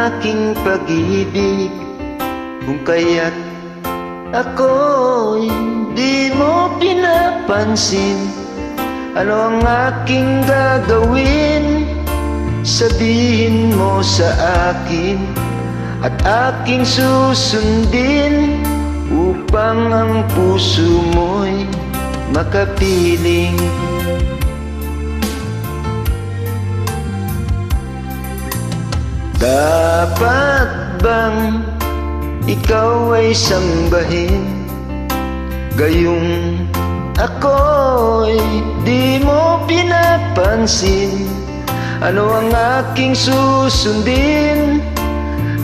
aking pag-ibig, kung kaya't ako'y di mo pinapansin. Ano ang aking gagawin? Sabihin mo sa akin at aking susundin, upang ang puso mo'y makapiling. Dapat bang ikaw ay sambahin, gayong ako'y di mo pinapansin? Ano ang aking susundin?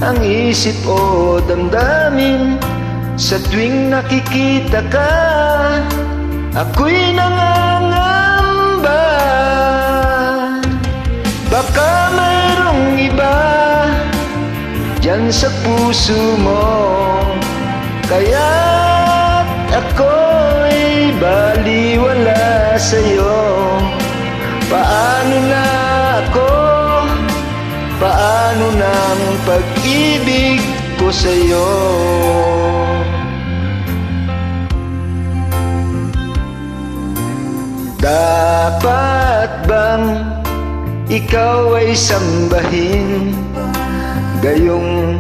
Ang isip o damdamin? Sa tuwing nakikita ka, ako'y nangangamba. Baka mayroong iba diyan sa puso mo, kaya't ako'y baliwala sa'yo. Paano na ako? Paano ng pag-ibig ko sa'yo? Dapat bang ikaw ay sambahin, gayong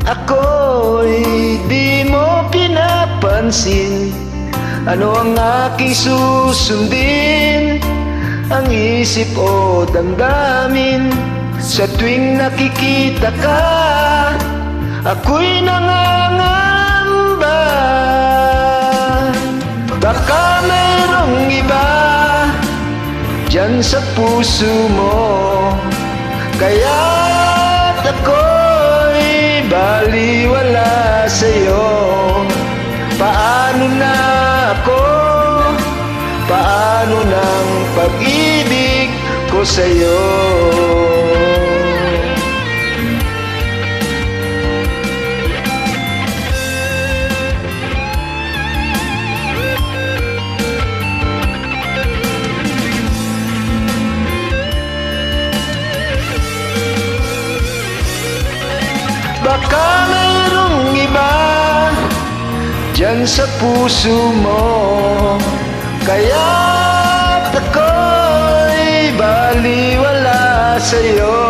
ako'y di mo pinapansin? Ano ang aking susundin? Ang isip o damdamin? Sa tuwing nakikita ka, ako'y nangangamba. Baka mayroong iba diyan sa puso mo, kaya't ako'y baliwala sa'yo. Paano na ako? Paano ng pag-ibig ko sa'yo? Baka mayroong iba diyan sa puso mo, kaya't ako'y baliwala sa'yo.